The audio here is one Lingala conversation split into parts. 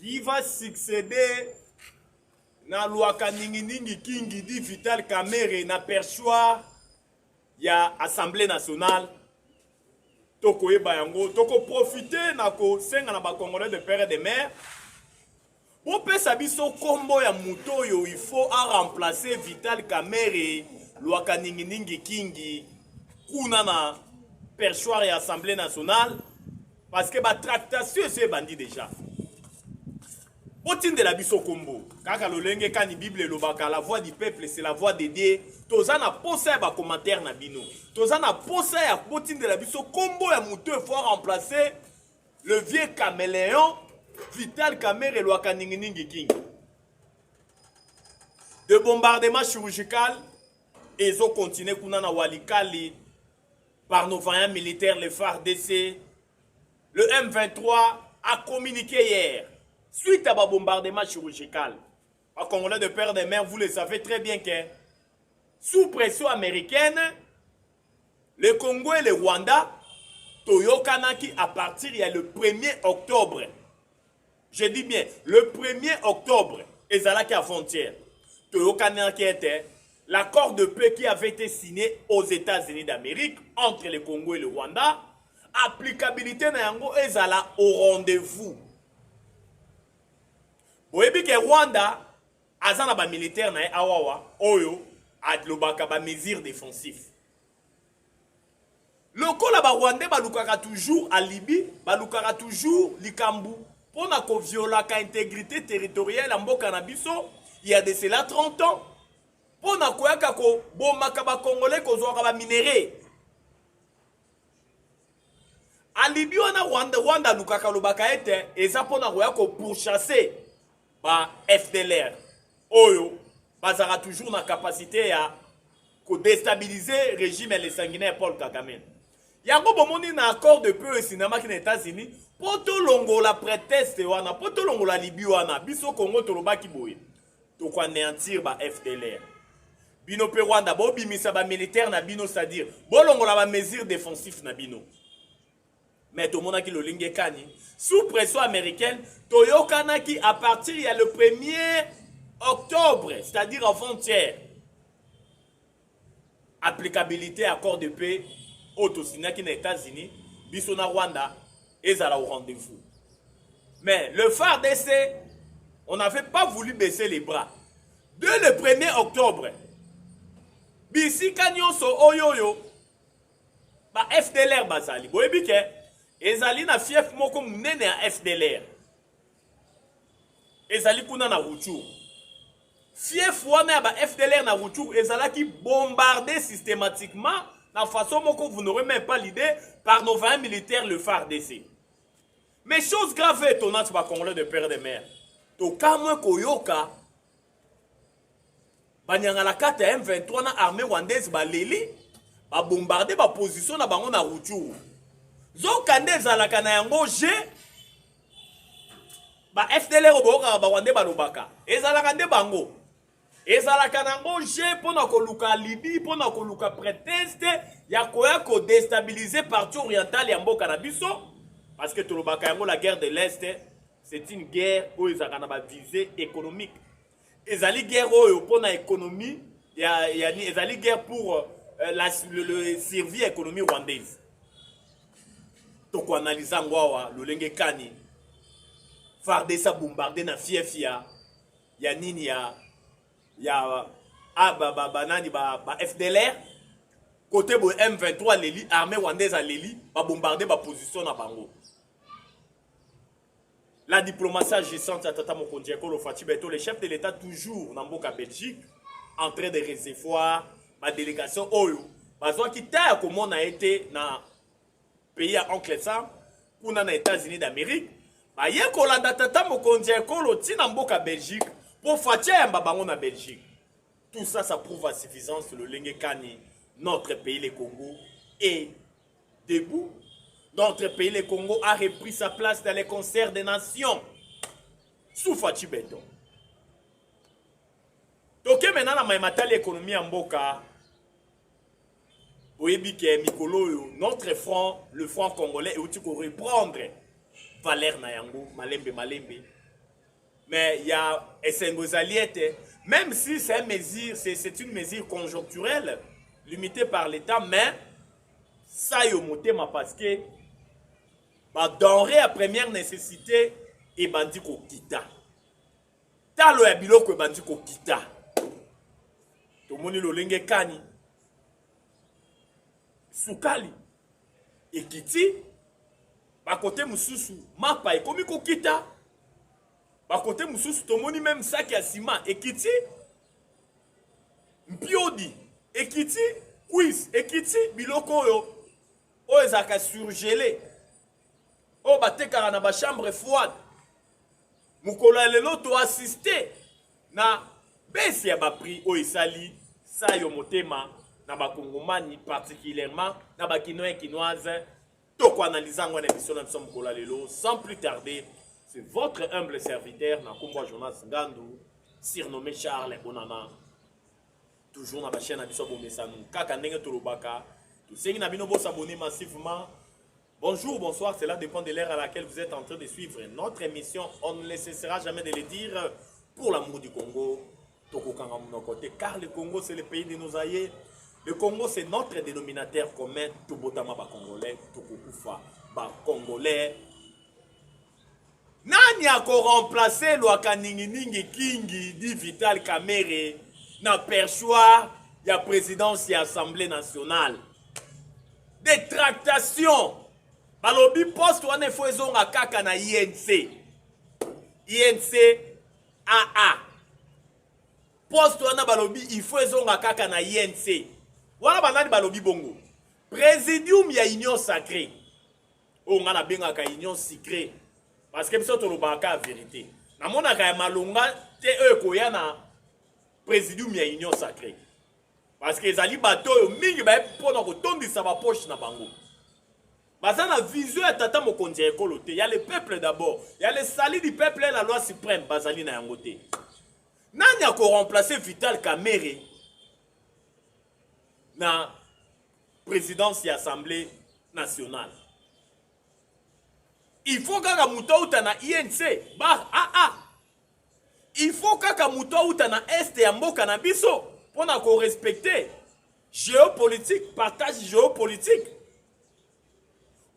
qui va succéder na Luaka Ningi Kingi di Vital Kamerhe na perchoir ya Assemblée nationale. Toko eba yango, toko profiter na ko senga na ba Congolais de père et de mère. Pour pesa biso kombo ya muto yo, il faut remplacer Vital Kamerhe, Luaka Ningi Kingi, kuna na perchoir ya Assemblée nationale, parce que ba tractation c'est bandit déjà. Otine de la biso kombo, kaka lolenge kani Bible lobaka, la voix du peuple c'est la voix de Dieu. Tozana posa ba commentaire na bino. Tozana posa ya otine de la biso kombo ya muto, il faut remplacer le vieux caméléon Vital Kamerhe Luaka Ningi King. De bombardement chirurgical, et ils ont continué kuna Walikali par nos vaillants militaires, les FARDC. Le M23 a communiqué hier, suite à un bombardement chirurgical. En Congolais de père de mère, vous le savez très bien que sous pression américaine, le Congo et le Rwanda, Toyokanaki à partir il y a le 1er octobre. Je dis bien, le 1er octobre, et Zalaki à frontière, Toyokanaki était l'accord de paix qui avait été signé aux États-Unis d'Amérique entre le Congo et le Rwanda. Applicabilité na yango ezala au rendez-vous. Boyebi ke Rwanda azana ba militaire na awawa oyo adlobaka ba mesures défensives. Lokola ba Rwandais balukaka toujours à Libye, balukaka toujours likambu pona ko violaka intégrité territoriale en mboka na biso, il y a de cela 30 ans. Pona koyaka ko bomaka ba Congolais ko zwaka ba minéraux. A Libye, Rwanda lukaka lobaka ete eza pona koya ko pourchasser ba FDLR. Oyo bazara toujours na capacité ya ko déstabiliser régime les sanguinaires Paul Kagame. Yango bomoni na accord de paix cinéma ki na États-Unis, poto longo la prétexte wana, poto longo la Libye wana, biso Congo tolobaki boye. To ko anéantir ba FDLR. Bino pe Rwanda bo bimisa ba militaire na bino, c'est-à-dire bo longo la ba mesure défensif na bino. Mais tout le monde a qui le lingue kani. Sous pression américaine, Toyokanaki à partir il y a le 1er octobre, c'est-à-dire avant-hier. Applicabilité accord de paix autosignaki qui les États-Unis, Bisona Rwanda, et ça au rendez-vous. Mais le FARDC, on n'avait pas voulu baisser les bras. Dès le 1er octobre, Bisi Kanyoso Oyoyo, ba FDLR Bazali, Boebike, ezali na fief moko munene ya FDLR. Ezali kuna na Rutshuru. Fief wana ya ba FDLR na Rutshuru ezalaki bombardé systématiquement na façon moko vous n'aurez même pas l'idée par nos 20 militaires le FARDC. Mais chose grave et étonnante ba Congolais de père de mère. To kamwe koyoka banyanga la carte M23 na armée rwandaise ba leli ba bombarder ba position na bango na Rutshuru. Zokande zalaka na yango je ba FDLR oboka ba Rwanda balobaka ezalaka nde bango ezalaka nango je pona koluka Libye pona koluka prétexte ya koya ko déstabiliser partie orientale ya mboka na biso, parce que tolobaka yango la guerre de l'Est c'est une guerre oyo ezalaka na ba visée économique, ezali guerre oyo pona économie ya ezali guerre pour le survie économie rwandaise. Toko analysa ngwawa lolenge kani FARDC a bombardé na fief ya nini ya banani ba FDLR côté bo M23 leli armée rwandaise a leli ba bombarder ba position na bango. La diplomatie agissante à Tata Mokonzi Ekolo Fatou Beto, le chef de l'État toujours na mboka Belgique en train de recevoir ma délégation oyo bazwa kita comment on a été na pays à oncle Sam, pour les États-Unis d'Amérique, bah yé kolanda Tata Mokonzi Ekolo tina mboka Belgique pour fatia mbabango na Belgique. Tout ça, ça prouve à suffisance le Lenge Kani, notre pays le Congo est debout. Notre pays le Congo a repris sa place dans les concerts des nations. Sous Fatou Beto. Donc maintenant na maimata l'économie en mboka. Mikolo, notre front, le front congolais, est où tu peux reprendre Valère Nayango, Malembe. Mais il y a Essengozaliette, même si c'est une mesure conjoncturelle, limitée par l'État, mais ça y est motema parce que denrée à première nécessité et bandi ko kita. Talo ya biloko bandi ko kita. Tomoni lolenge kani. Sukali. Ekiti. Bakote mususu mapa ekomi ko kita. Bakote mususu tomoni même sac ya ciment ekiti. Mpiodi ekiti. Quiz ekiti biloko oyo. Oyo ezaka surgelé. Oyo batekaka na ba chambre froide. Mukolo lelo to assister na besi ya ba prix oyo esali sa yo motema na ba kongomani particulièrement na ba kinoise to ko analyser ngwana émission na biso mukolo lelo sans plus tarder. C'est votre humble serviteur na kombo Jonas Ngandu surnommé Charles Bonana. Toujours dans la chaîne Abisso Bomesanu. Kaka ndenge tolobaka. Tous ceux qui n'abino s'abonner massivement. Bonjour, bonsoir, cela dépend de l'ère à laquelle vous êtes en train de suivre notre émission. On ne cessera jamais de le dire pour l'amour du Congo. Tokokanga mon côté, car le Congo c'est le pays de nos aïeux. Le Congo c'est notre dénominateur commun. Tobotama ba Congolais, Tokokufa ba Congolais. Nani a remplacé Lwaka Ningi Kingi di Vital Kamerhe na perchoir ya présidence ya Assemblée nationale. Des tractations. Balobi poste wane fo ezonga kaka na INC. INC AA. Poste wana balobi il faut ezonga kaka na INC. Wana banani balobi bongo. Présidium ya union sacrée. O ngana benga ka union sacrée. Parce que biso tolobaka vérité. Na mona ka malonga te koya na présidium ya union sacrée. Parce que ezali bato yo mingi ba pona ko tondisa ba poche na bango. Baza na vision ya tata mokonzi ekolo te. Il y a le peuple d'abord. Il y a le salut du peuple et la loi suprême bazali na yango te. Nani a ko remplacer Vital Kamerhe na présidence ya Assemblée nationale. Il faut kaka muto uta na INC ba il faut kaka muto uta na est ya mboka na biso pona ko respecter géopolitique, partage géopolitique.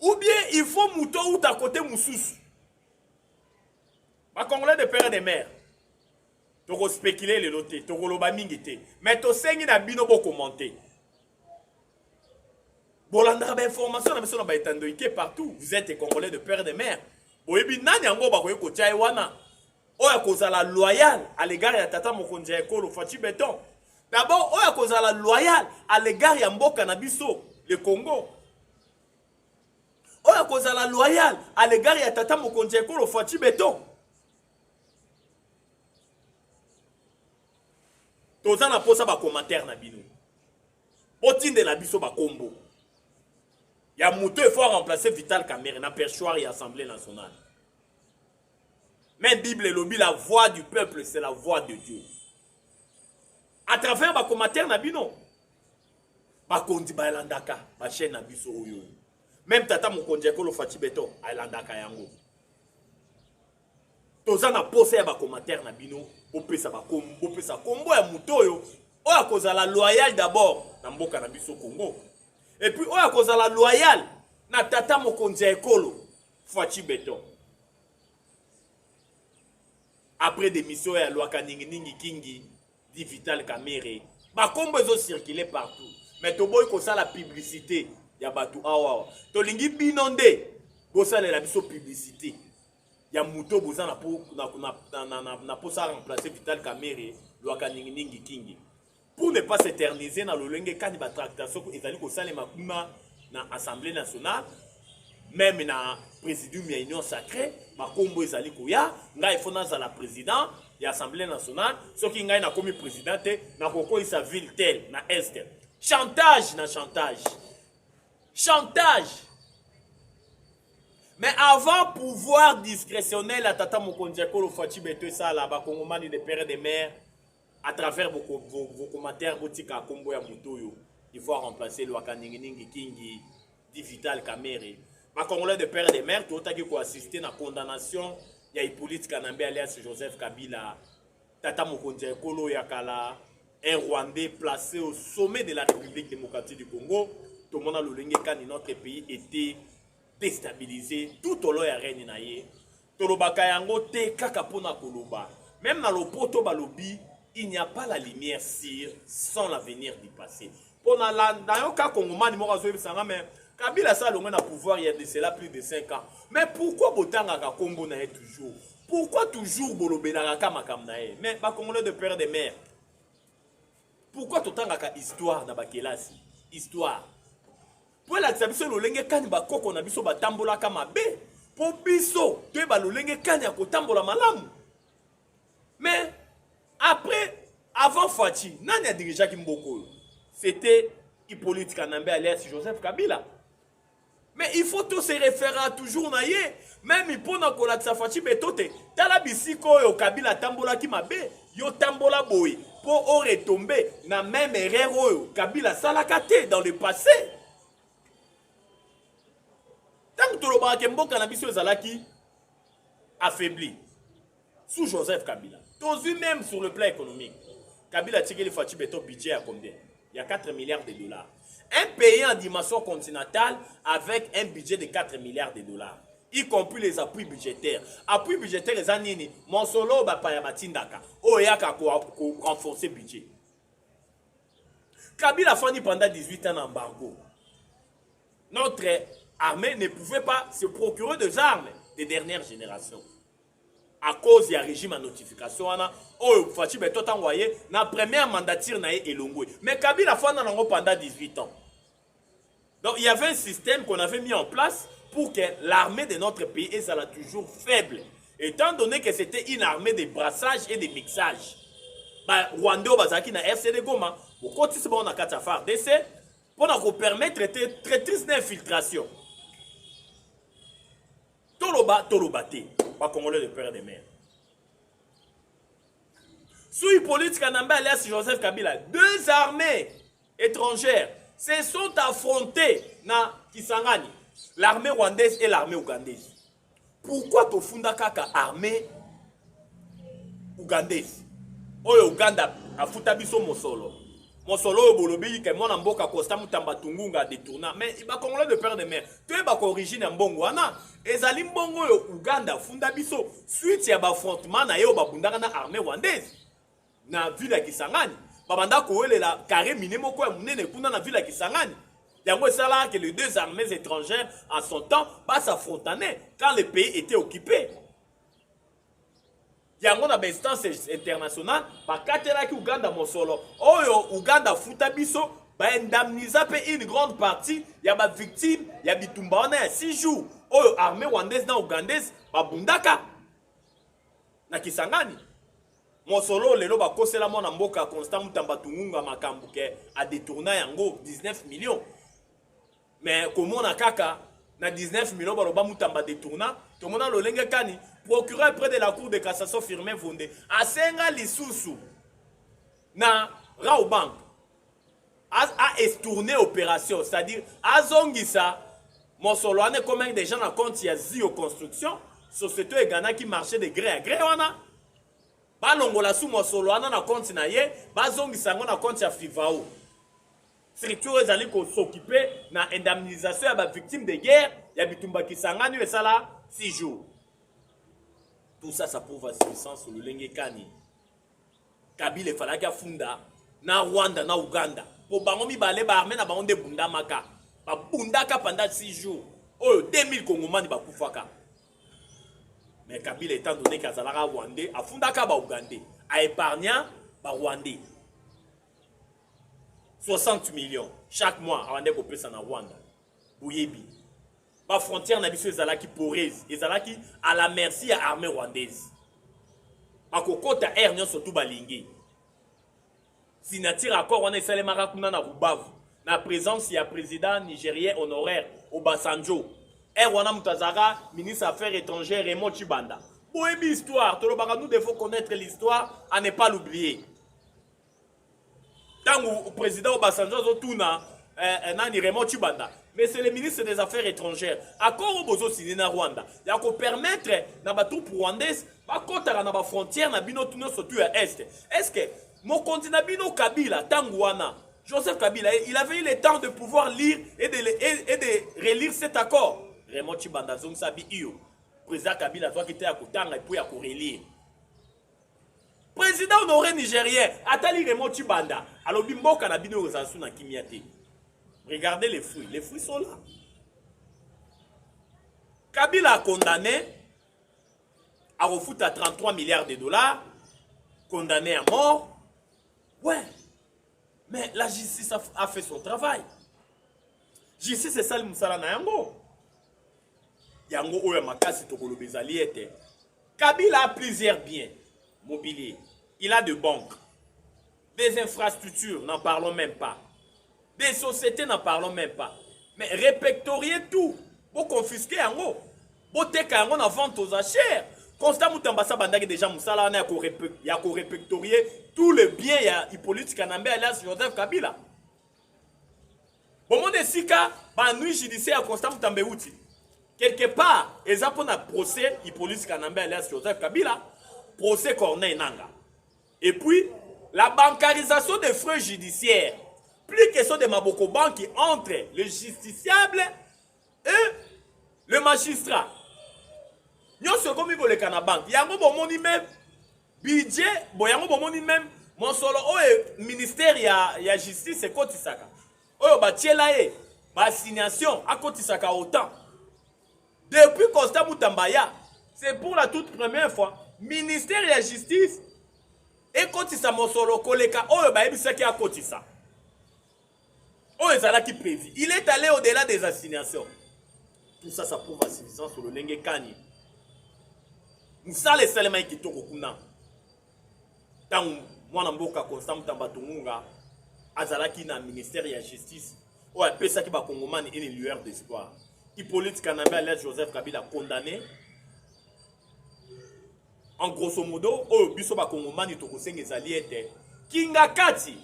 Ou bien il faut muto uta côté mususu. Ba Congolais de père et de mère. Toko spéculer le loté, toko loba mingi te. Mais to sengi na bino bo commenter. Bolanda ba information na biso na ba etandoike partout. Vous êtes Congolais de père et de mère. Boyebi nani yango ba koye ko tchai wana. Oya kozala loyal à l'égard ya tata mokonzi ekolo Fachi Beton. D'abord oya kozala loyal à l'égard ya mboka na biso le Congo. Oya kozala loyal à l'égard ya tata mokonzi ekolo Fachi Beton. Toza na posa ba commentaire na bino. Otinde la biso ba kombo. Ya muto il faut remplacer Vital Kamerhe na perchoir et Assemblée nationale. Mais Bible et lobby, la voix du peuple, c'est la voix de Dieu. À travers ma commentaire nabino, ma kondi ba elandaka, ma chaîne nabiso oyo. Même tata mokonzi ekolo Fachi Beton, elandaka yango. Toza na pose ya ba commentaire nabino, bopesa ba kombo, bopesa kombo ya mutoyo, oya kozala loyal d'abord na mboka na biso Congo. Et puis oya kozala loyal na tata mokonzi ekolo Fachi Beton. Après des missions à Lwaka Ningi Kingi, dit Vital Kamerhe, ba kombo ezo circuler partout. Mais to boy ko ça la publicité, ya batu awa. To lingi binonde, bo ça la biso publicité. Ya muto boza na po na po ça remplacer Vital Kamerhe, Lwaka Ningi Kingi. Pour ne pas s'éterniser na lolenge kani ba tractation ezali ko ça les makuma na Assemblée nationale. Même na présidium ya union sacrée makombo ezali koya ngai fona za la président ya Assemblée nationale soki ngai na komi président te na koko isa ville tel na est chantage na chantage mais avant pouvoir discrétionnel à tata mokonzi ekolo Fachi Beton ça là ba kongomani de père et de mère à travers vos commentaires botika kombo ya mutoyo il faut remplacer Lwaka Ningi Kingi di Vital Kamerhe. Ma Congolais de père et de mère, tout a qui assister à la condamnation Il y a Hippolyte Kanambe alias Joseph Kabila, Tata Mokonzi Ekolo Yakala, un Rwandais placé au sommet de la République démocratique du Congo. Tout le monde a le notre pays était déstabilisé tout au long de la reine naye. Tolobaka yango te kaka pona koloba. Même dans le poto balobi, il n'y a pas la lumière sans l'avenir du passé. Dans le cas congomais, mais Kabila ça a pouvoir il y a de cela plus de 5 ans. Mais pourquoi Botanga Kombo na toujours? Pourquoi toujours Bolobelaka Makamnae? Mais ba Congolais de père de mère. Pourquoi Totanga histoire na bakelasi? Histoire. Pour la biso lolenge kani ba koko na biso batambola kama be. Pour biso te ba lolenge kani ya kotambola malamu. Mais après, avant Fachi, nani a dirigé Kimboko? C'était Hippolyte Kanambe alias Joseph Kabila. Mais il faut tous se référer toujours naïe. Même il faut na kolaksa Fachi betote. Tala bisiko yo Kabila tambola ki mabe. Yo tambola boy. Pour retomber na même erreur yo Kabila salakate dans le passé. Tant que le Barakembo Kanabisio Zalaki affaibli sous Joseph Kabila. Tous même sur le plan économique. Kabila a tiré le Fachi Beto budget à combien? Il y a 4 milliards de dollars. Un pays en dimension continentale avec un budget de 4 milliards de dollars. Y compris les appuis budgétaires. Appuis budgétaires, les années, mon solo, Bapayamatindaka. Oyaka pour renforcer le budget. Kabila a fini pendant 18 ans en embargo. Notre armée ne pouvait pas se procurer des armes de dernière génération. À cause du régime en notification, Fachi Beto envoyé na première mandature na Elongwe. Mais Kabila a fait pendant 18 ans. Donc il y avait un système qu'on avait mis en place pour que l'armée de notre pays soit toujours faible. Étant donné que c'était une armée de brassage et de mixage. Rwanda Bazaki na RCD Goma, pour continuer bon na Katafar DC, pour nous permettre de traiter d'infiltration. Tolobate, pas Congolais de père de mère. Sous Hippolyte Kanambe alias Joseph Kabila, deux armées étrangères se sont affrontées dans Kisangani, l'armée rwandaise et l'armée ougandaise. Pourquoi Tofunda Kaka armée ougandaise? Oyo Uganda afuta biso Mosolo. Mosolo yo bolobi ke mona mboka Costa Mutamba Tungunga détourna. Mais il va Congolais de père de mère. Tu es ba origine mbongo wana. Ezali mbongo yo Uganda funda biso suite ya affrontement na yo babundaka na armée rwandaise. Na ville ya Kisangani. Babanda kowelela carré miné moko ya munene kuna na ville ya Kisangani. Yango esala que les deux armées étrangères en son temps s'affrontaient quand le pays était occupé. Yango na instance internationale bakatela ki Uganda Mosolo. Oyo Uganda futa biso ba indemniser pe une grande partie ya ba victime ya bitumba wana ya 6 jours. Oyo armée rwandaise na ougandaise babundaka na Kisangani. Mosolo lelo bakosela mona mboka Constant Mutamba Tungunga makambu ke a détourné yango 19 millions. Mais comment on a kaka na 19 millions baloba Mutamba détourna, tout le monde a lolenge kani procureur près de la cour de cassation firmé Vondé asenga lisusu na Raobank a estourné opération, c'est-à-dire azongisa Mosolo ane comme des gens na compte ya Zio construction société egana qui marchait de gré à gré wana balongola sous Mosolo wana na compte na ye bazongisa ngo na compte ya Fivao. Structure ezali ko s'occuper na indemnisation ya ba victime de guerre ya bitumba Kisangani esala 6 jours. Tout ça, ça prouve la puissance sur le Lengekani. Kabila il fallait qu'il funda na Rwanda na Uganda. Pour bangomi balé ba armée na bango de bunda maka. Ba bundaka pendant 6 jours. Oh 2000 Congomani ba kufaka. Mais Kabila étant donné qu'Azalaka Rwandais a fundaka ba Ougandais, a épargnant ba Rwandais. 60 millions chaque mois Rwandais ko pesa na Rwanda. Buyebi. La frontière na biso ezalaki poreuse, ezalaki à la merci à l'armée rwandaise. Bakokota air nyon surtout balingi. Signature accord wana esalemaka kuna na Rubavu. Na présence ya président nigérien honoraire Obasanjo. Air wana mutazaka ministre affaires étrangères Raymond Chibanda. Boyebi histoire, tolobaka nous devons connaître l'histoire à ne pas l'oublier. Tant que le président Obasanjo zotuna nani Raymond Chibanda mais c'est le ministre des Affaires étrangères. Accord au bozo signé na Rwanda. Il y a qu'on permettre na ba troupes rwandaises ba kotara na ba frontière na bino tuno surtout à est. Est-ce que mon continent bino Kabila Tangwana Joseph Kabila, il avait eu le temps de pouvoir lire et de relire cet accord. Raymond Chibanda Zong Sabi Iyo. Président Kabila toi qui était à Kotanga et puis à relire. Président honoré nigérien, Atali Raymond Chibanda. Alors bimbo kanabino ozasu na kimiate. Regardez les fruits sont là. Kabila a condamné à refoutre à 33 milliards de dollars, condamné à mort. Ouais. Mais la justice a fait son travail. Justice c'est ça le musala na yango. Yango oya makasi tokolo bezali ete. Kabila a plusieurs biens mobiliers. Il a de banques. Des infrastructures, n'en parlons même pas. Des sociétés, n'en parlons même pas. Mais répertorier tout. Pour confisquer yango. Pour teka yango na vente aux achères. Constant Moutambasa Bandaki déjà Moussala il y a qu'au répertorier tous les biens, il y a Hippolyte Kanambe alias Joseph Kabila. Bon, mon sika, ba nuit judiciaire à Constant Moutambeuti. Quelque part, ils ont un procès Hippolyte Kanambe alias Joseph Kabila, procès Corneille Nanga. Et puis, la bancarisation des frais judiciaires. Plus question de Maboko Banki entre le justiciable et le magistrat. Nous sommes comme les Canabank. Il y a un bon même budget, il y a un bon même mon solo ministère il y a justice c'est Kotisaka. Oh bah tiela assignation à Kotisaka autant. Depuis Constant Moutambaya, c'est pour la toute première fois ministère de la justice et Kotisa mon solo koleka oh bah ebisaki à Kotisa. Oh ezala qui prévu. Il est allé au-delà des assignations. Tout ça ça prouve la suffisance sur le Lenge Kani. Musale Salema qui toko kuna. Tant mwana mboka Constant Mutambatunga azalaki na ministère de la justice. O apesa ki ba kongomani une lueur d'espoir. Hippolyte Kanambe alias Joseph Kabila condamné. En grosso modo, o biso ba kongomani toko senge zali ete kinga kati.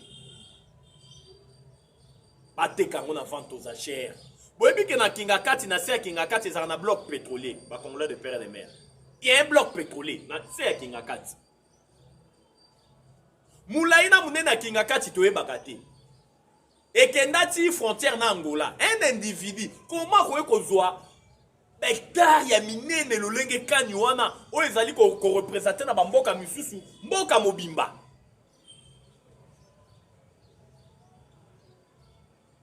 Bateka ngona vente aux achères. Boyebi ke na kinga kati na se kinga kati za na bloc pétrolier, ba congolais de père et de mère. Il y a un bloc pétrolier. C'est Kingakati. Moulaïna Mounena Kingakati Toé Bakati. Et Kendati frontière na Angola. Un individu. Comment vous pouvez hectare ya minene le lenge kanywana. O ezali ko représenter na bamboka misusu. Mboka mobimba.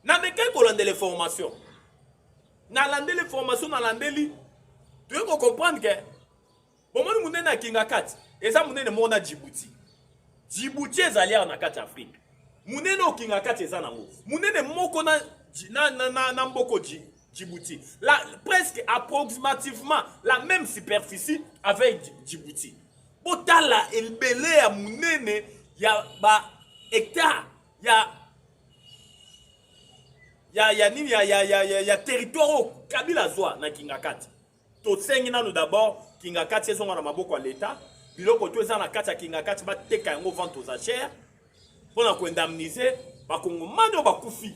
Na meke ko lande les formations. Na lande les formations na lande li. Tu veux comprendre que Bomoni munene na Kingakati, eza munene mona Djibouti. Djibouti ezali na kati Afrique. Munene o Kingakati eza nango. Munene moko na mboko Djibouti. Là presque approximativement la même superficie avec Djibouti. Botala elbele ya munene ya ba hectare ya territoire Kabila zwa na Kingakati. To sengina nous d'abord Kingakati ezonga na maboko ya l'État, biloko to eza na kati ya Kingakati ba teka yango vente aux achères pona ko indemniser ba kongomani bakufi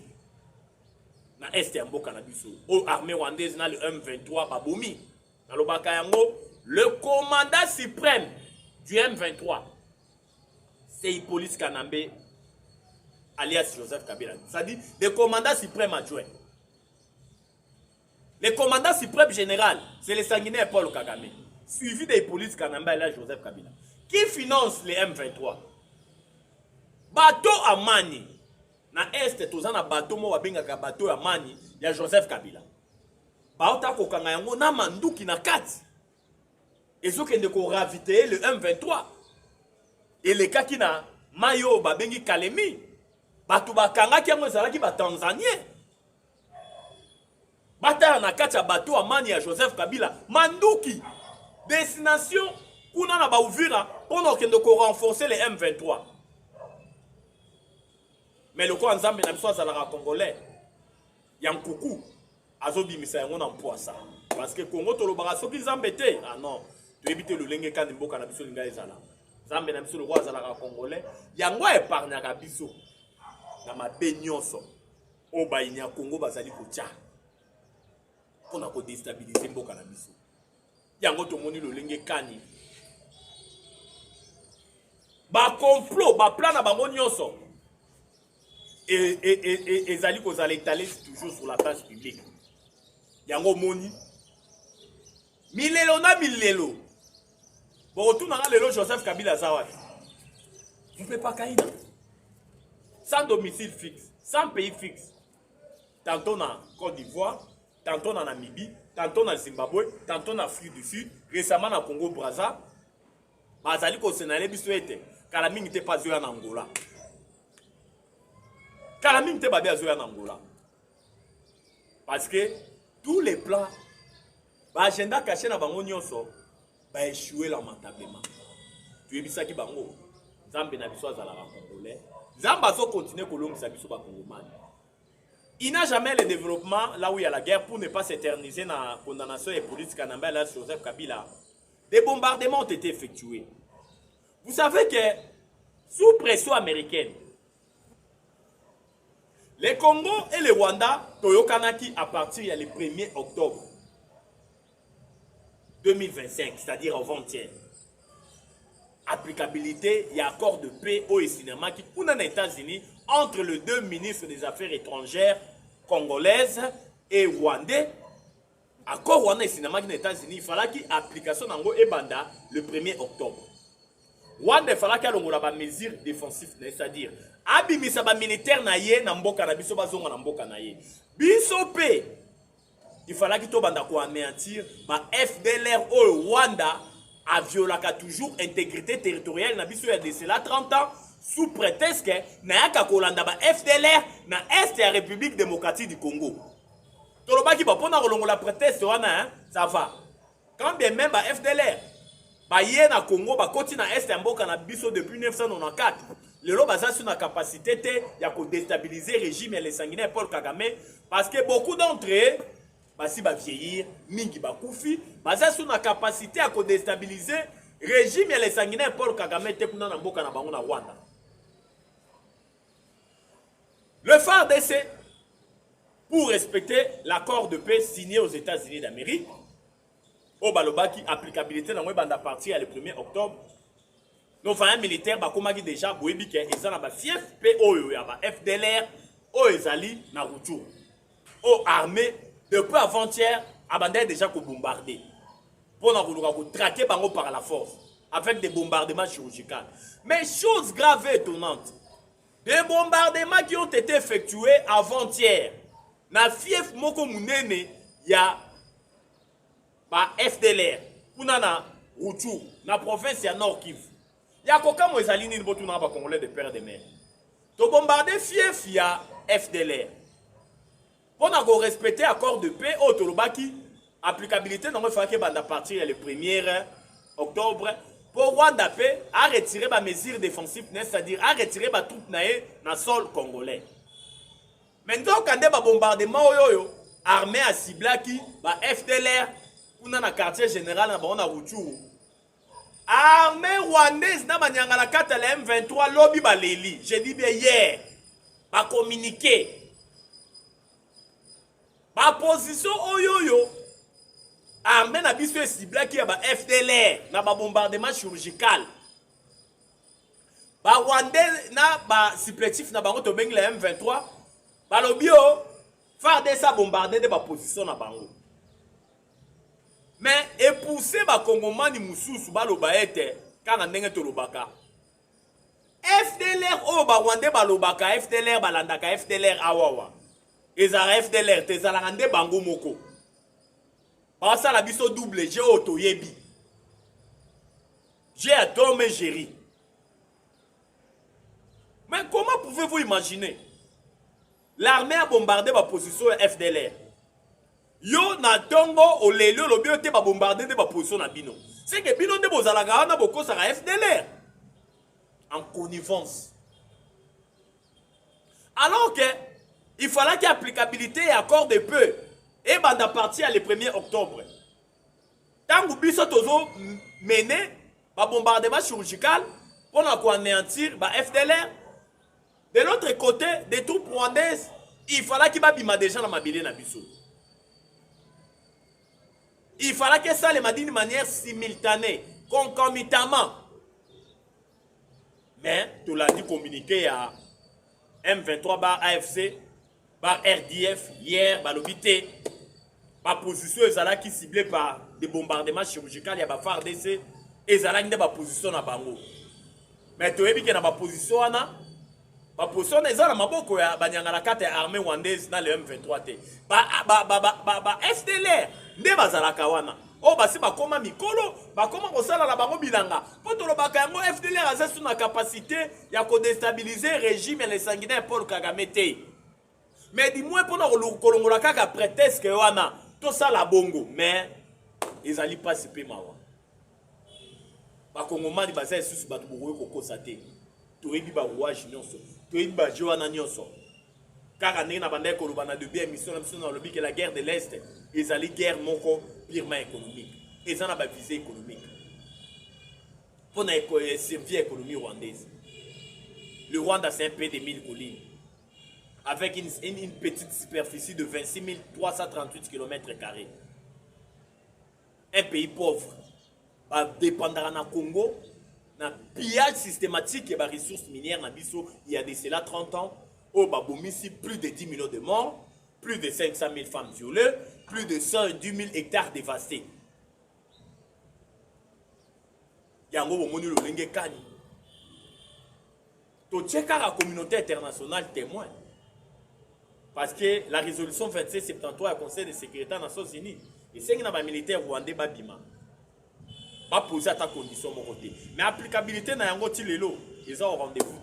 na est ya mboka na biso. O armée rwandaise na le M23 babomi. Na lobaka yango le commandant suprême du M23 c'est Hippolyte Kanambe alias Joseph Kabila. Ça dit le commandant suprême adjoint. Le commandant suprême général, c'est le sanguinaire Paul Kagame, suivi des Hippolyte Kanambe et Joseph Kabila. Qui finance les M23? Bateau Amani. Na Est, tous na bateau mo wabengaka bateau Amani, il y a Joseph Kabila. Baota kokanga yango na manduki na kati. Et ceux qui ont ravité le M23. Et les cas qui na mayo babengi Kalemi. Bato bakanga ki yango ezalaki ba Tanzanien. Bata na kati ya bateau Amani ya Joseph Kabila manduki destination kuna na ba Uvira pendant que nous renforcer les M23. Mais le quoi ensemble na biso azalaka congolais Yankuku azobimisa yango na poisa parce que Congo tolobaka soki nzambe te ah non to éviter le lenge kandi mboka na biso linga ezala nzambe na biso le roi azalaka congolais yango épargnaka biso na mabe nyonso o ba inya Congo bazali kotia pour na ko déstabiliser mboka na biso. Yango to moni lo lenge kani. Ba complot, ba plan na bango nyonso. Et ezali ko zala étaler toujours sur la place publique. Yango moni. Milelo na milelo. Bon, tout na lelo Joseph Kabila Zawadi. Vous ne pouvez pas caïna. Sans domicile fixe, sans pays fixe. Tantôt na Côte d'Ivoire, tantôt na Namibie, tantôt na Zimbabwe, tantôt na Afrique du Sud, récemment na Congo Brazza. Bazali ko senale biso ete kala mingi te pas en Angola. Kala mingi te ba bien en Angola. Parce que tous les plans ba agenda caché na bango nyonso ba échouer lamentablement. Tu es bisaki bango. Zambe na biso azala ba congolais. Zamba so continuer kolongisa biso ba congolais. Il n'a jamais le développement là où il y a la guerre pour ne pas s'éterniser dans la condamnation et politique Kanamba là Joseph Kabila. Des bombardements ont été effectués. Vous savez que sous pression américaine, les Congo et le Rwanda Toyokanaki à partir du 1er octobre 2025, c'est-à-dire avant-hier. Applicabilité, il y a accord de paix au cinéma qui pour les États-Unis entre les deux ministres des Affaires étrangères congolaises et rwandais. Accord Rwanda et cinéma qui les États-Unis, il fallait qu'il application nango et banda le 1er octobre. Rwanda il fallait qu'il ait la mesure défensive, c'est-à-dire abimisa ba militaire na ye na mboka na biso bazonga na mboka na ye. Biso pe il fallait qu'il banda ko anéantir ba FDLR au Rwanda a violé toujours intégrité territoriale na biso ya de cela 30 ans sous prétexte que na yaka kolanda ba FDLR na est ya République démocratique du Congo. Tolobaki ba pona kolongola prétexte wana hein, ça va. Quand bien même ba FDLR ba yé na Congo ba koti na est ya mboka na biso depuis 1994. Lelo baza sur la capacité de déstabiliser le régime et les sanguinaires Paul Kagame parce que beaucoup d'entre eux basi ba vieillir mingi ba koufi baza sur la capacité à déstabiliser régime et les sanguinaires Paul Kagame te kuna na mboka na bango na Rwanda. Le FARDC pour respecter l'accord de paix signé aux États-Unis d'Amérique au balobaki applicabilité dans banda partir le 1er octobre. Nos voyants militaires bakomaki déjà boyebi ke ezana ba fief pe oyo ya ba FDLR o ezali na Rutshuru. O armée depuis avant-hier abandonné déjà ko bombarder. Pour na ko traquer bango par la force avec des bombardements chirurgicaux. Mais chose grave et étonnante, des bombardements qui ont été effectués avant-hier. Na fief moko munene ya ba FDLR kuna na Rutshuru na province ya Nord Kivu. Ya koka mo ezali ni botu na ba congolais de père de mère. To bombarder fief ya FDLR. Pour na go respecter accord de paix au Tolobaki, applicabilité non fa ke banda partir le 1er octobre pour Rwanda paix à retirer ba mesures défensives, c'est-à-dire à retirer ba troupes naé na sol congolais. Maintenant quand ba bombardement oyo armée à ciblaki ba FDLR kuna na quartier général na ba na Rutshuru. Armée rwandaise na banyanga la kata la M23 lobby baleli. J'ai dit bien hier. Ba communiqué. Ba position oyoyo. Armée na biso ciblé qui ba FDLR na ba bombardement chirurgical. Ba rwandais na ba supplétif na bango to bengi la M23. Ba lobby o FARDC a bombardé de ba position na bango. Mais épouser ba Congomani mususu ba loba ete kana ndenge to lobaka. FDLR o ba Rwanda ba lobaka FDLR balandaka FDLR awawa. Ezara FDLR te zala rande bango moko. Ba sala biso double G auto yebi. J'ai Tom et Jerry. Mais comment pouvez-vous imaginer? L'armée a bombardé ma position FDLR. Yo na tongo o lelo lo bio te ba bombarder de ba position na bino. C'est que bino de bozalaga na boko sa FDLR en connivence. Alors que il fallait qu'il y ait applicabilité et accord de paix et banda parti le 1er octobre. Tant que biso tozo mené ba bombardement chirurgical pour anéantir ba FDLR. De l'autre côté, des troupes rwandaises, il fallait qu'il y ait déjà dans ma bile na biso. Il fallait que ça les d'une manière simultanée, concomitamment. Mais tu l'as dit communiqué à M23 bar AFC, bar RDF, hier, bar l'obité. Ma position est qui ciblée par des bombardements chirurgicaux, il y a ma FARDC, et ça qui ma position à Bango. Mais tu as vu que ma position ma position est dans ma boko ya banyangala kate armée rwandaise dans le M23 t. FDLR nde bazalaka wana. Oh basi bakoma mikolo, bakoma kosala la bango bilanga. Po to lobaka yango FDLR azesu na capacité ya ko déstabiliser régime les sanguinaires Paul Kagame te. Mais dis-moi pour nous kolongola kaka prétexte que wana tout ça la bongo mais ils allaient pas se mawa. Ba kongomani baza susu batu bokoyo kokosa te. Toyebi ba rouage nyonso. Toyebi ba joana nyonso. Car ndenge na banda koloba na début émission na lobi que la guerre de l'Est ils allaient guerre moko purement économique. Ils en a ba visée économique. Pour na servir économie rwandaise. Le Rwanda c'est un pays de 1000 collines. Avec une petite superficie de 26 338 km². Un pays pauvre. Dépendra na Congo, na pillage systématique des ressources minières na biso, il y a de cela 30 ans, au Babomisi, plus de 10 millions de morts, plus de 500 000 femmes violées, plus de 110 000 hectares dévastés. Yango bomoni lo lenge kani. To tcheka la communauté internationale témoin. Parce que la résolution 2773 du Conseil de sécurité des Nations Unies, et c'est que les militaires rwandais babima. Pas poser à ta condition mon côté. Mais applicabilité na yango ti lelo, ils ont rendez-vous.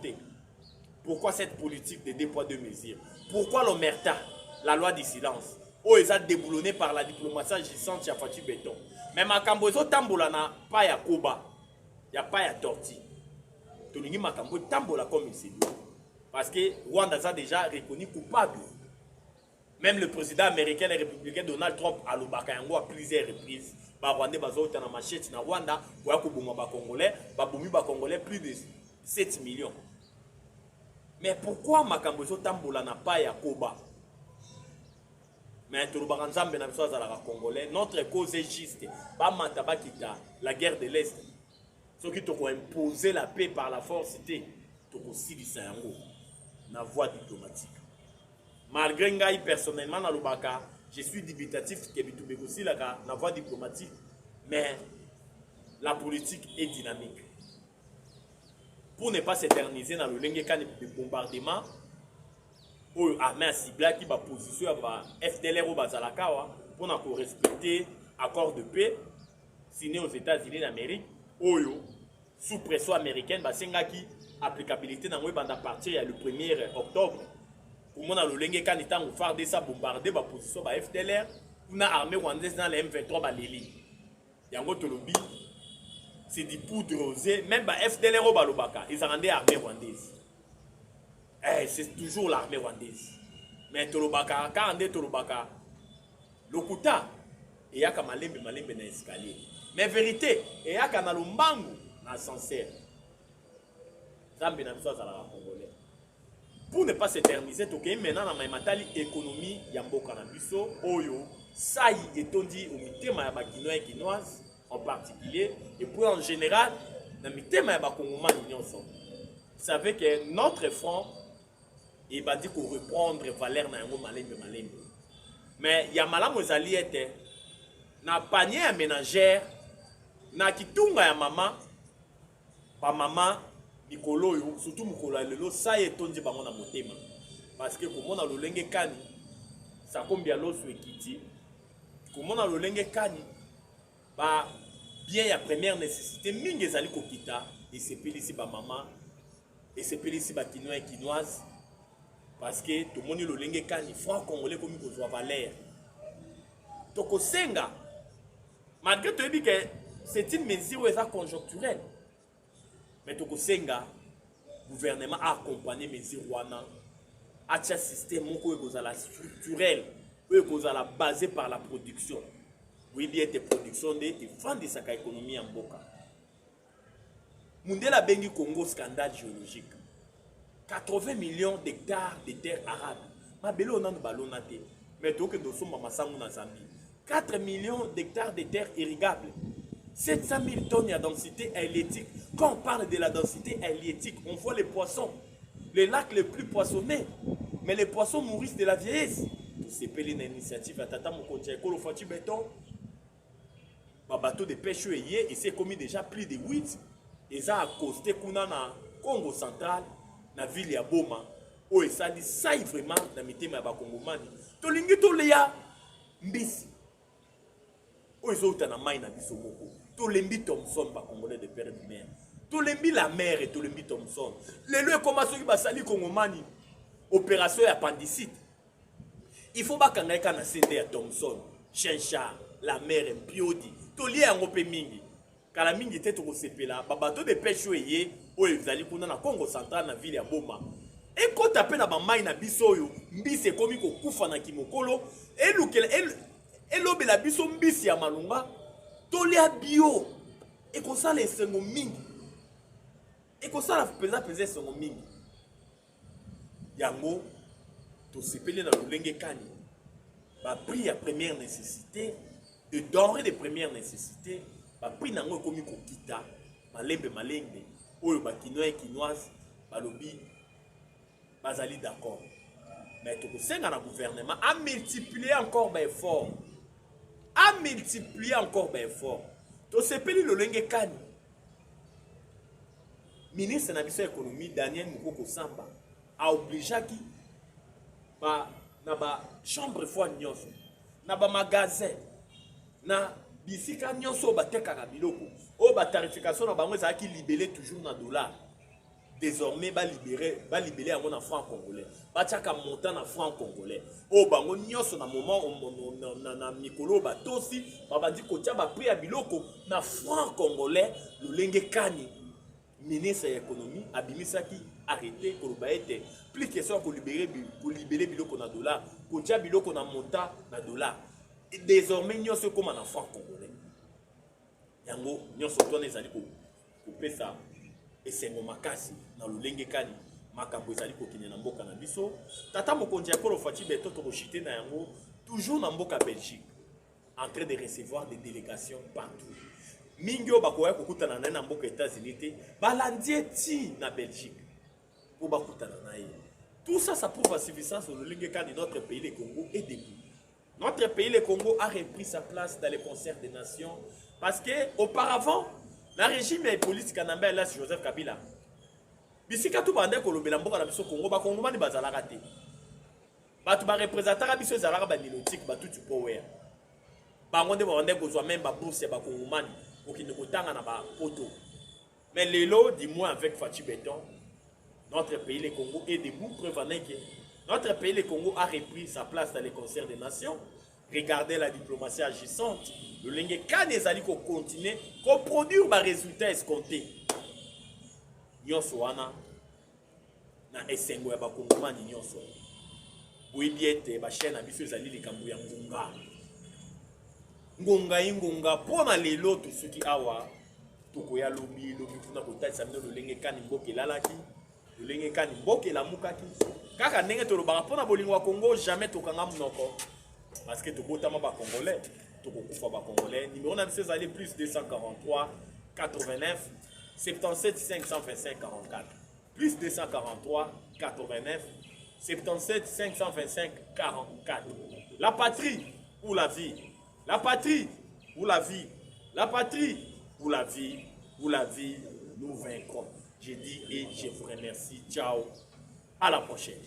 Pourquoi cette politique de 2 poids 2 mesures? Pourquoi l'omerta, la loi du silence? Oh, ils ont déboulonné par la diplomatie agissante à Fati Béton. Mais ma cambozo tambola na pas ya koba, ya pas ya torti. Tolingi ma cambo tambola comme il s'est dit. Parce que Rwanda a déjà reconnu coupable. Même le président américain et républicain Donald Trump a l'obaka yango à plusieurs reprises. Ba Rwandais bazota na machette na Rwanda pour ko boma ba Congolais, ba bomi ba Congolais plus de 7 millions. Mais pourquoi makambozo tambola na pas ya koba? Mais to lobaka nzambe na biso za la Congolais, notre cause est juste. Ba mataba kita la guerre de l'Est. Ceux qui t'ont imposé la paix par la force c'était to ko silisa yango na voie diplomatique. Malgré ngai personnellement na lobaka je suis dubitatif que Bitubeko aussi la voie diplomatique, mais la politique est dynamique. Pour ne pas s'éterniser dans le lengekan de bombardement, ou armée ciblée qui va position à FDLR ou Bazalakawa pour ne respecter accord de paix signé aux États-Unis d'Amérique, Oyo sous pression américaine, qui applicabilité dans le banda partir le 1er octobre. Pour moi, le lengekan est en phare de ça bombarder la position de FDLR, pour l'armée rwandaise dans les M23 Baléli. Yango Tolobi, c'est du poudre rosée, même FDLR au Balobaka, ils ont rendu l'armée rwandaise. C'est toujours l'armée rwandaise. Mais Tolobaka, quand on dit Tolobaka, le Kuta, il y a comme malembe dans l'escalier. Mais vérité, il y a comme le mbangu dans l'ascenseur. Ça me donne ça à la Congolais. Pour ne pas s'éterniser, tu as maintenant dans la économie Yamboka Nabiso, Oyo, ça y est, on dit au mitema ya bakinois et kinoises en particulier, et puis en général, dans le mitema ya bakongoma nyonso. Vous savez que notre front, il va dire qu'on reprendre valeur na yango malembe. Mais il y a malamu ezali ete na panier ya ménagère, na kitunga ya maman, pa maman Nikolo yo, surtout mukolo lelo ça est tondi bango na motema parce que comme on a lolenge kani ça combien loso ekiti comme on a lolenge kani ba bien ya première nécessité mingi ezali kokita et c'est pelisi ba maman et c'est pelisi ba kinois et kinoises parce que tout le monde lolenge kani franc congolais comme ko joa valeur toko senga malgré tu dis que c'est une mesure conjoncturelle. Mais le gouvernement a accompagné mes Rwanda à un système structurel, basé par la production. Oui, bien des productions de vendre sa économie en Boka. Mundela Bengi Congo scandale géologique. 80 millions d'hectares de terres arables. Ma belle on a ballonate. Mais donc nous sommes à Massangu na Zambie. 4 millions d'hectares de terres irrigables. 700 000 tonnes de densité halieutique. Quand on parle de la densité halieutique, on voit les poissons. Les lacs les plus poissonnés. Mais les poissons mourissent de la vieillesse. C'est une initiative à Tata Mokontia Ekolo Fati Béton. Un bateau de pêche et c'est commis déjà plus de 8. Et ça a costé kuna na Congo central, na ville ya Boma. Oh, et ça dit ça vraiment na mitema ba Kongomani. To lingi to leya mbisi. Oh, ils ont na mai na biso moko. To lembi Thomson ba Congolais de père de mère. To lembi la mère et to lembi Thomson. Les lieux comme ça qui ba sali Kongomani. Opération appendicite. Il faut pas qu'on ait un CD à Thomson, Chencha, la mer, Biodi. Tout lié à Ngopé Mingi. Quand la Mingi était au CP là, bateau de pêche oué, où ils allaient pour na Congo central, na ville à Boma. Et quand tu appelles à Bamaï na Bisoyo, Mbisi est comme il koufa na Kimokolo, et l'obe la Biso Mbisi à Malunga, tout lié à bio. Et comme ça les sengo Mingi. Et comme ça la pesé sengo Mingi. Yango. Tout se pele dans le lenge kani. Ba prix à première nécessité, de denrées de première nécessité, ba prix nango komi ko kita, malembe malenge, oyo ba kinois kinoise, ba lobi, bazali d'accord. Mais tout ça dans le gouvernement a multiplié encore ben fort. A multiplié encore ben fort. Tout se pele le lenge kani. Ministre de l'économie Daniel Mukoko Samba a obligé qui na ba chambre fois nyonso na ba magasin na bisika nyonso ba tekaka biloko o ba tarification na bango za ki libellé toujours na dollar désormais ba libérer en franc congolais ba tiaka montant na franc congolais o bango nyonso na moment na mikolo ba tosi ba di ko tia ba prix ya biloko na franc congolais lolenge kani. Ministre de l'économie a bimisaki arrêté pour baïté plus question pour libérer biloko na dollar pour dia biloko na monta na dollar et désormais nous sommes comme en franc congolais yango nous sommes tous les alliés pour pesa et c'est mon makasi na lolenge kani makambo ezali ko kine na mboka na biso tata mokonzi ya Ekolo Fati Béton to chité na yango toujours na mboka Belgique en train de recevoir des délégations partout. Mingyo bakoya kokutana na mboka États-Unis te balandie ti na Belgique pour bakutana na ye. Tout ça ça prouve la suffisance de l'Ingekan de notre pays le Congo est debout. Notre pays le Congo a repris sa place dans les concerts des nations parce que auparavant le régime et politique kanamba là Joseph Kabila bisika tout bande ko lobela mboka na biso Congo ba Congo mani bazalaka te. Ba tu ba représenter biso zalaka ba nilotique ba tout tu power. Ba ngonde ba bande ko zo même ba bourse ba Congo mani. Mais les lots, dis-moi avec Fati Béton, notre pays, le Congo, est debout, preuve en est que notre pays, le Congo, a repris sa place dans les concerts des nations. Regardez la diplomatie agissante. Le Lenge Kanezali qu'on continue, qu'on produit des résultats escomptés. Nyonso wana, na esengo ya bakongomani nyonso. Boyebiete, ba chaîne abiso ezali likambo ya ngunga. Ngonga pona lelo to suki awa tokoya lobi kuna kotatisa mino lolenge kani mboke lalaki lolenge kani mboke lamukaki kaka ndenge to lobaka pona bolingo wa Congo jamais tokanga munoko parce que tokotama ba congolais tokokufa ba congolais numéro na biso ezali plus 243 89 77 525 44 plus 243 89 77 525 44. La patrie ou la vie. La patrie ou la vie, la patrie ou la vie, nous vaincrons. Je dis et je vous remercie. Ciao, à la prochaine.